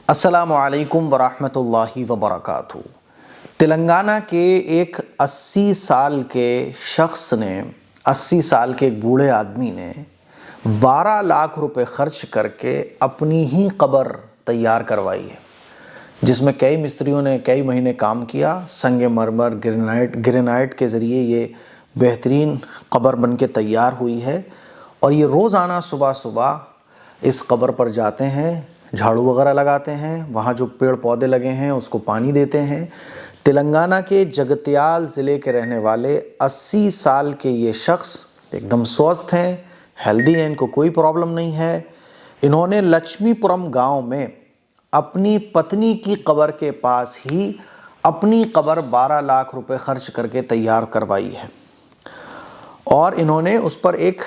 السلام علیکم ورحمۃ اللہ وبرکاتہ۔ تلنگانہ کے ایک 80 سال کے شخص نے 80 سال کے ایک بوڑھے آدمی نے 12 لاکھ روپے خرچ کر کے اپنی ہی قبر تیار کروائی ہے، جس میں کئی مستریوں نے کئی مہینے کام کیا۔ سنگ مرمر گرینائٹ کے ذریعے یہ بہترین قبر بن کے تیار ہوئی ہے، اور یہ روزانہ صبح صبح اس قبر پر جاتے ہیں، جھاڑو وغیرہ لگاتے ہیں، وہاں جو پیڑ پودے لگے ہیں اس کو پانی دیتے ہیں۔ تلنگانہ کے جگتیال ضلع کے رہنے والے 80 سال کے یہ شخص ایک دم سوستھ ہیں، ہیلدی ہیں، ان کو کوئی پرابلم نہیں ہے۔ انہوں نے لچھمی پورم گاؤں میں اپنی پتنی کی قبر کے پاس ہی اپنی قبر 12 لاکھ روپے خرچ کر کے تیار کروائی ہے، اور انہوں نے اس پر ایک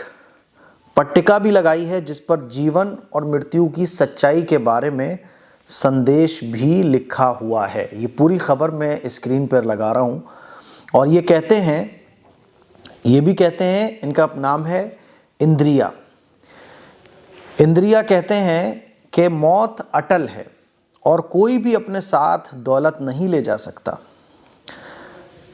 پٹکا بھی لگائی ہے جس پر جیون اور مرتیو کی سچائی کے بارے میں سندیش بھی لکھا ہوا ہے۔ یہ پوری خبر میں اسکرین پر لگا رہا ہوں، اور یہ بھی کہتے ہیں ان کا نام ہے اندریا۔ اندریا کہتے ہیں کہ موت اٹل ہے اور کوئی بھی اپنے ساتھ دولت نہیں لے جا سکتا۔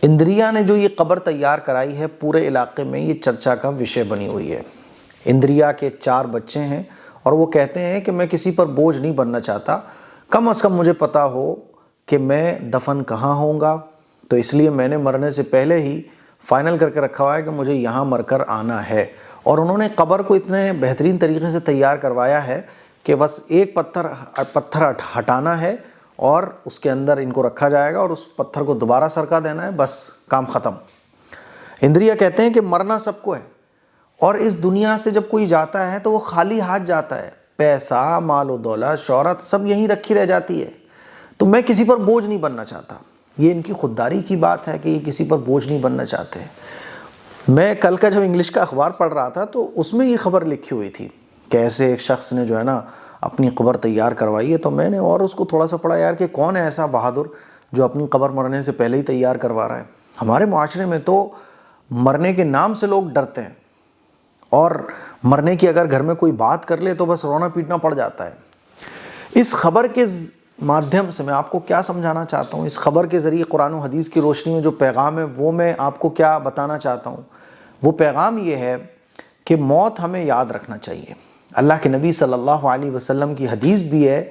اندریا نے جو یہ قبر تیار کرائی ہے، پورے علاقے میں یہ چرچا کا وشے بنی ہوئی ہے۔ اندریا کے 4 بچے ہیں، اور وہ کہتے ہیں کہ میں کسی پر بوجھ نہیں بننا چاہتا، کم از کم مجھے پتا ہو کہ میں دفن کہاں ہوں گا، تو اس لیے میں نے مرنے سے پہلے ہی فائنل کر کے رکھا ہوا ہے کہ مجھے یہاں مر کر آنا ہے۔ اور انہوں نے قبر کو اتنے بہترین طریقے سے تیار کروایا ہے کہ بس ایک پتھر ہٹانا ہے اور اس کے اندر ان کو رکھا جائے گا، اور اس پتھر کو دوبارہ سرکا دینا ہے، بس کام ختم۔ اندریا کہتے ہیں کہ مرنا سب کو ہے، اور اس دنیا سے جب کوئی جاتا ہے تو وہ خالی ہاتھ جاتا ہے، پیسہ، مال و دولت، شہرت سب یہیں رکھی رہ جاتی ہے، تو میں کسی پر بوجھ نہیں بننا چاہتا۔ یہ ان کی خودداری کی بات ہے کہ یہ کسی پر بوجھ نہیں بننا چاہتے۔ میں کل کا جب انگلش کا اخبار پڑھ رہا تھا تو اس میں یہ خبر لکھی ہوئی تھی کہ ایسے ایک شخص نے جو ہے نا اپنی قبر تیار کروائی ہے، تو میں نے اور اس کو تھوڑا سا پڑھا یار کہ کون ہے ایسا بہادر جو اپنی قبر مرنے سے پہلے ہی تیار کروا رہا ہے۔ ہمارے معاشرے میں تو مرنے کے نام سے لوگ ڈرتے ہیں، اور مرنے کی اگر گھر میں کوئی بات کر لے تو بس رونا پیٹنا پڑ جاتا ہے۔ اس خبر کے مادھیم سے میں آپ کو کیا سمجھانا چاہتا ہوں، اس خبر کے ذریعے قرآن و حدیث کی روشنی میں جو پیغام ہے وہ میں آپ کو کیا بتانا چاہتا ہوں، وہ پیغام یہ ہے کہ موت ہمیں یاد رکھنا چاہیے۔ اللہ کے نبی صلی اللہ علیہ وسلم کی حدیث بھی ہے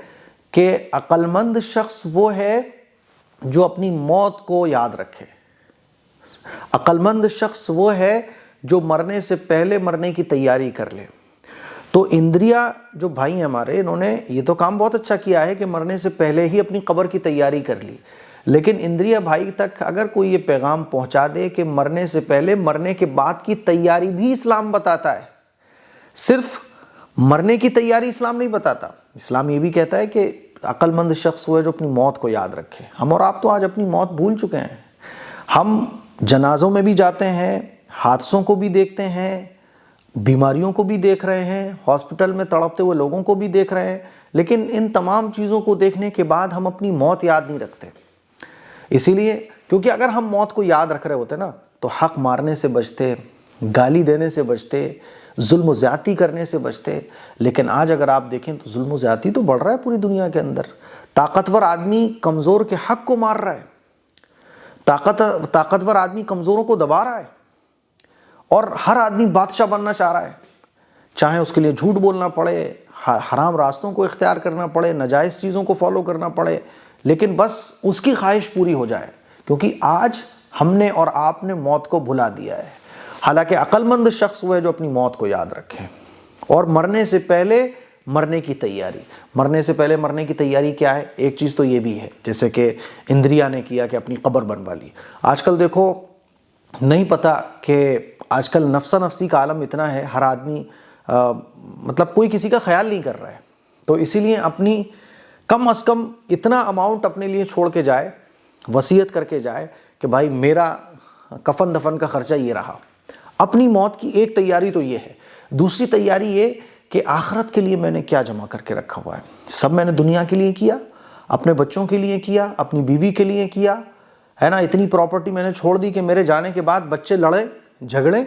کہ عقل مند شخص وہ ہے جو اپنی موت کو یاد رکھے۔ عقل مند شخص وہ ہے جو مرنے سے پہلے مرنے کی تیاری کر لے۔ تو اندریا جو بھائی ہیں ہمارے، انہوں نے یہ تو کام بہت اچھا کیا ہے کہ مرنے سے پہلے ہی اپنی قبر کی تیاری کر لی، لیکن اندریا بھائی تک اگر کوئی یہ پیغام پہنچا دے کہ مرنے سے پہلے مرنے کے بعد کی تیاری بھی اسلام بتاتا ہے، صرف مرنے کی تیاری اسلام نہیں بتاتا۔ اسلام یہ بھی کہتا ہے کہ عقل مند شخص وہ ہے جو اپنی موت کو یاد رکھے۔ ہم اور آپ تو آج اپنی موت بھول چکے ہیں۔ ہم جنازوں میں بھی جاتے ہیں، حادثوں کو بھی دیکھتے ہیں، بیماریوں کو بھی دیکھ رہے ہیں، ہاسپٹل میں تڑپتے ہوئے لوگوں کو بھی دیکھ رہے ہیں، لیکن ان تمام چیزوں کو دیکھنے کے بعد ہم اپنی موت یاد نہیں رکھتے۔ اسی لیے کیونکہ اگر ہم موت کو یاد رکھ رہے ہوتے نا تو حق مارنے سے بچتے، گالی دینے سے بچتے، ظلم و زیادتی کرنے سے بچتے۔ لیکن آج اگر آپ دیکھیں تو ظلم و زیادتی تو بڑھ رہا ہے پوری دنیا کے اندر۔ طاقتور آدمی کمزور کے حق کو مار رہا ہے، طاقتور آدمی کمزوروں کو دبا رہا ہے، اور ہر آدمی بادشاہ بننا چاہ رہا ہے، چاہے اس کے لیے جھوٹ بولنا پڑے، حرام راستوں کو اختیار کرنا پڑے، ناجائز چیزوں کو فالو کرنا پڑے، لیکن بس اس کی خواہش پوری ہو جائے، کیونکہ آج ہم نے اور آپ نے موت کو بھلا دیا ہے۔ حالانکہ عقل مند شخص وہ ہے جو اپنی موت کو یاد رکھے، اور مرنے سے پہلے مرنے کی تیاری۔ مرنے سے پہلے مرنے کی تیاری کیا ہے؟ ایک چیز تو یہ بھی ہے جیسے کہ اندریا نے کیا کہ اپنی قبر بنوا لی۔ آج کل دیکھو نہیں پتا کہ آج کل نفسا نفسی کا عالم اتنا ہے، ہر آدمی مطلب کوئی کسی کا خیال نہیں کر رہا ہے، تو اسی لیے اپنی کم از کم اتنا اماؤنٹ اپنے لیے چھوڑ کے جائے، وصیت کر کے جائے کہ بھائی میرا کفن دفن کا خرچہ یہ رہا۔ اپنی موت کی ایک تیاری تو یہ ہے۔ دوسری تیاری یہ کہ آخرت کے لیے میں نے کیا جمع کر کے رکھا ہوا ہے۔ سب میں نے دنیا کے لیے کیا، اپنے بچوں کے لیے کیا، اپنی بیوی کے لیے کیا ہے نا، اتنی پراپرٹی میں نے چھوڑ دی کہ میرے جانے کے بعد بچے لڑے جھگڑے۔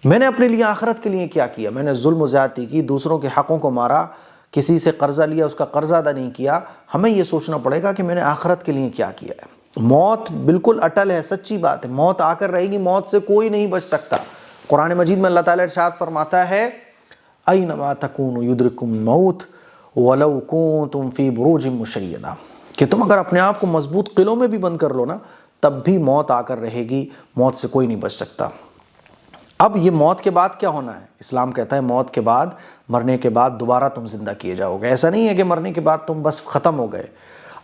میں نے اپنے لیے آخرت کے لیے کیا کیا؟ میں نے ظلم و زیادتی کی، دوسروں کے حقوں کو مارا، کسی سے قرضہ لیا اس کا قرضہ ادا نہیں کیا، ہمیں یہ سوچنا پڑے گا کہ میں نے آخرت کے لیے کیا کیا ہے۔ موت بالکل اٹل ہے، سچی بات ہے، موت آ کر رہے گی، موت سے کوئی نہیں بچ سکتا۔ قرآن مجید میں اللہ تعالیٰ ارشاد فرماتا ہے اینما تکونوا یدرککم الموت ولو کنتم فی بروج مشیدہ، کہ تم اگر اپنے آپ کو مضبوط قلعوں میں بھی بند کر لو نا تب بھی موت آ کر رہے گی، موت سے کوئی نہیں بچ سکتا۔ اب یہ موت کے بعد کیا ہونا ہے؟ اسلام کہتا ہے موت کے بعد، مرنے کے بعد دوبارہ تم زندہ کیے جاؤ گے۔ ایسا نہیں ہے کہ مرنے کے بعد تم بس ختم ہو گئے،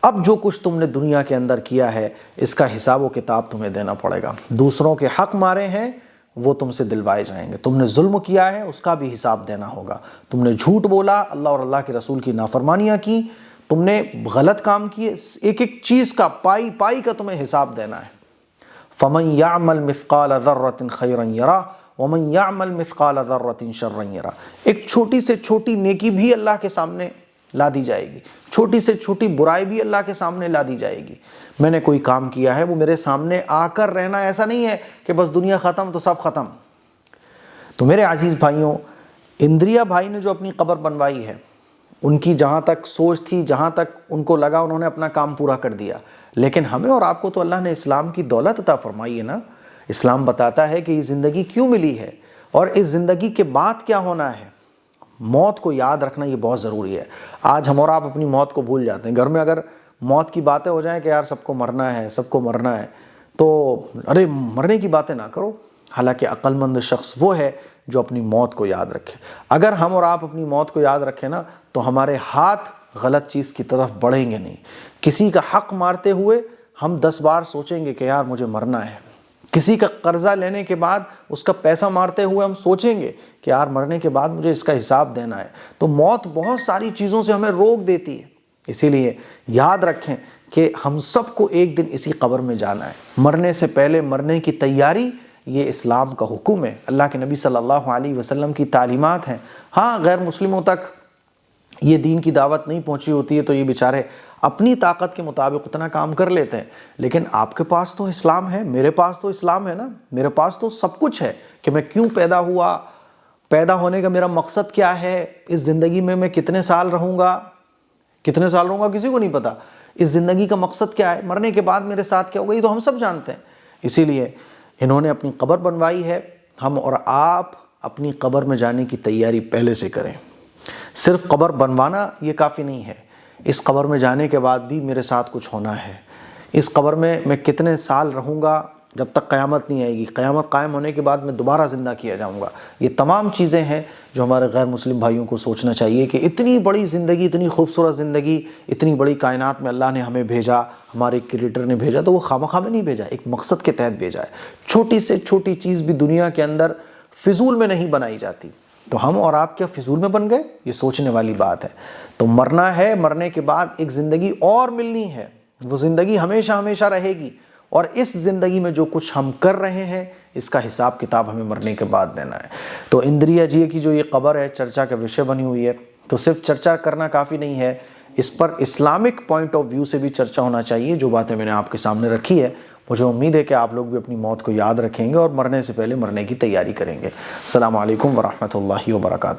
اب جو کچھ تم نے دنیا کے اندر کیا ہے اس کا حساب و کتاب تمہیں دینا پڑے گا۔ دوسروں کے حق مارے ہیں وہ تم سے دلوائے جائیں گے، تم نے ظلم کیا ہے اس کا بھی حساب دینا ہوگا، تم نے جھوٹ بولا، اللہ اور اللہ کے رسول کی نافرمانیاں کی، تم نے غلط کام کیے، ایک ایک چیز کا پائی پائی کا تمہیں حساب دینا ہے۔ فَمَن يَعْمَلْ مِثْقَالَ ذَرَّةٍ خَيْرًا يَرَهُ وَمَن يَعْمَلْ مِثْقَالَ ذَرَّةٍ شَرًّا يَرَهُ، ایک چھوٹی سے چھوٹی نیکی بھی اللہ کے سامنے لا دی جائے گی، چھوٹی سے چھوٹی برائی بھی اللہ کے سامنے لا دی جائے گی۔ میں نے کوئی کام کیا ہے وہ میرے سامنے آ کر رہنا، ایسا نہیں ہے کہ بس دنیا ختم تو سب ختم۔ تو میرے عزیز بھائیوں، اندریا بھائی نے جو اپنی قبر بنوائی ہے، ان کی جہاں تک سوچ تھی، جہاں تک ان کو لگا انہوں نے اپنا کام پورا کر دیا، لیکن ہمیں اور آپ کو تو اللہ نے اسلام کی دولت عطا فرمائی ہے نا۔ اسلام بتاتا ہے کہ یہ زندگی کیوں ملی ہے اور اس زندگی کے بعد کیا ہونا ہے۔ موت کو یاد رکھنا یہ بہت ضروری ہے۔ آج ہم اور آپ اپنی موت کو بھول جاتے ہیں، گھر میں اگر موت کی باتیں ہو جائیں کہ یار سب کو مرنا ہے، سب کو مرنا ہے، تو ارے مرنے کی باتیں نہ کرو۔ حالانکہ عقل مند شخص وہ ہے جو اپنی موت کو یاد رکھے۔ اگر ہم اور آپ اپنی موت کو یاد رکھیں نا تو ہمارے ہاتھ غلط چیز کی طرف بڑھیں گے نہیں۔ کسی کا حق مارتے ہوئے ہم 10 بار سوچیں گے کہ یار مجھے مرنا ہے۔ کسی کا قرضہ لینے کے بعد اس کا پیسہ مارتے ہوئے ہم سوچیں گے کہ یار مرنے کے بعد مجھے اس کا حساب دینا ہے۔ تو موت بہت ساری چیزوں سے ہمیں روک دیتی ہے، اسی لیے یاد رکھیں کہ ہم سب کو ایک دن اسی قبر میں جانا ہے۔ مرنے سے پہلے مرنے کی تیاری یہ اسلام کا حکم ہے، اللہ کے نبی صلی اللہ علیہ وسلم کی تعلیمات ہیں۔ ہاں غیر مسلموں تک یہ دین کی دعوت نہیں پہنچی ہوتی ہے تو یہ بیچارے اپنی طاقت کے مطابق اتنا کام کر لیتے ہیں، لیکن آپ کے پاس تو اسلام ہے، میرے پاس تو اسلام ہے نا، میرے پاس تو سب کچھ ہے کہ میں کیوں پیدا ہوا، پیدا ہونے کا میرا مقصد کیا ہے، اس زندگی میں میں کتنے سال رہوں گا کسی کو نہیں پتا، اس زندگی کا مقصد کیا ہے، مرنے کے بعد میرے ساتھ کیا ہوگا یہ تو ہم سب جانتے ہیں۔ اسی لیے انہوں نے اپنی قبر بنوائی ہے، ہم اور آپ اپنی قبر میں جانے کی تیاری پہلے سے کریں۔ صرف قبر بنوانا یہ کافی نہیں ہے، اس قبر میں جانے کے بعد بھی میرے ساتھ کچھ ہونا ہے۔ اس قبر میں کتنے سال رہوں گا جب تک قیامت نہیں آئے گی، قیامت قائم ہونے کے بعد میں دوبارہ زندہ کیا جاؤں گا۔ یہ تمام چیزیں ہیں جو ہمارے غیر مسلم بھائیوں کو سوچنا چاہیے کہ اتنی بڑی زندگی، اتنی خوبصورت زندگی، اتنی بڑی کائنات میں اللہ نے ہمیں بھیجا، ہمارے کریٹر نے بھیجا، تو وہ خواہ میں نہیں بھیجا، ایک مقصد کے تحت بھیجا ہے۔ چھوٹی سے چھوٹی چیز بھی دنیا کے اندر فضول میں نہیں بنائی جاتی، تو ہم اور آپ کیا فضول میں بن گئے؟ یہ سوچنے والی بات ہے۔ تو مرنا ہے، مرنے کے بعد ایک زندگی اور ملنی ہے، وہ زندگی ہمیشہ ہمیشہ رہے گی، اور اس زندگی میں جو کچھ ہم کر رہے ہیں اس کا حساب کتاب ہمیں مرنے کے بعد دینا ہے۔ تو اندریا جی کی جو یہ قبر ہے چرچا کا وشے بنی ہوئی ہے، تو صرف چرچا کرنا کافی نہیں ہے، اس پر اسلامک پوائنٹ آف ویو سے بھی چرچا ہونا چاہیے۔ جو باتیں میں نے آپ کے سامنے رکھی ہے، مجھے امید ہے کہ آپ لوگ بھی اپنی موت کو یاد رکھیں گے اور مرنے سے پہلے مرنے کی تیاری کریں گے۔ السلام علیکم ورحمۃ اللہ وبرکاتہ۔